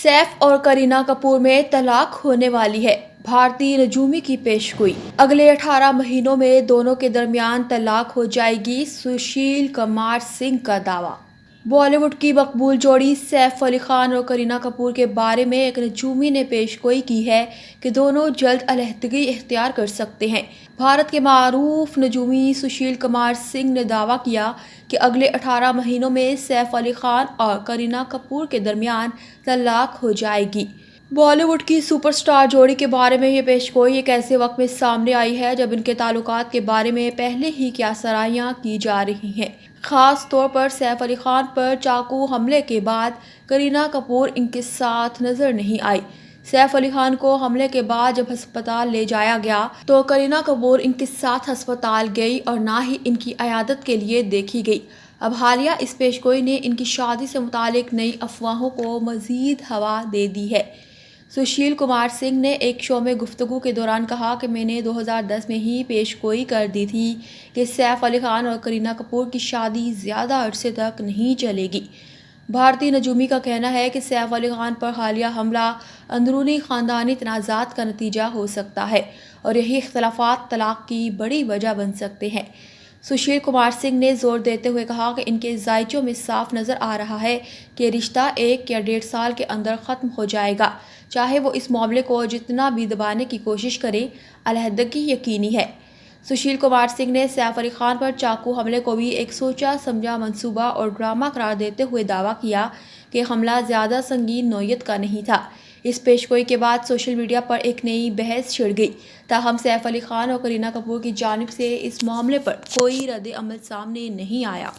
सैफ और करीना कपूर में तलाक होने वाली है। भारतीय नजूमी की पेशगोई। अगले 18 महीनों में दोनों के दरमियान तलाक हो जाएगी, सुशील कुमार सिंह का दावा। बॉलीवुड की मकबूल जोड़ी सैफ अली खान और करीना कपूर के बारे में एक नजूमी ने पेशगोई की है कि दोनों जल्द अलहदगी इख्तियार कर सकते हैं। भारत के मारूफ नजूमी सुशील कुमार सिंह ने दावा किया कि अगले 18 महीनों में सैफ अली खान और करीना कपूर के दरमियान तलाक हो जाएगी। बॉलीवुड की सुपरस्टार जोड़ी के बारे में ये पेशगोई एक ऐसे वक्त में सामने आई है जब इनके ताल्लुकात के बारे में पहले ही क्या सराहियां की जा रही हैं। खास तौर पर सैफ अली खान पर चाकू हमले के बाद करीना कपूर इनके साथ नजर नहीं आई। सैफ अली खान को हमले के बाद जब अस्पताल ले जाया गया तो करीना कपूर इनके साथ अस्पताल गई और ना ही इनकी इयादत के लिए देखी गई। अब हालिया इस पेशगोई ने इनकी शादी से मुतालिक नई अफवाहों को मजीद हवा दे दी है। सुशील कुमार सिंह ने एक शो में गुफ्तगू के दौरान कहा कि मैंने 2010 में ही पेशगोई कर दी थी कि सैफ अली खान और करीना कपूर की शादी ज़्यादा अरसे तक नहीं चलेगी। भारतीय नजूमी का कहना है कि सैफ अली खान पर हालिया हमला अंदरूनी ख़ानदानी तनाज़ात का नतीजा हो सकता है और यही इख्तलाफात तलाक की बड़ी वजह बन सकते हैं। सुशील कुमार सिंह ने जोर देते हुए कहा कि इनके जायचों में साफ नज़र आ रहा है कि रिश्ता 1 या 1.5 साल के अंदर ख़त्म हो जाएगा। चाहे वो इस मामले को जितना भी दबाने की कोशिश करें, अलहदगी यकीनी है। सुशील कुमार सिंह ने सैफ अली खान पर चाकू हमले को भी एक सोचा समझा मंसूबा और ड्रामा करार देते हुए दावा किया कि हमला ज़्यादा संगीन नौयत का नहीं था। इस पेशगोई के बाद सोशल मीडिया पर एक नई बहस छिड़ गई। ताहम सैफ अली खान और करीना कपूर की जानिब से इस मामले पर कोई रद्द अमल सामने नहीं आया।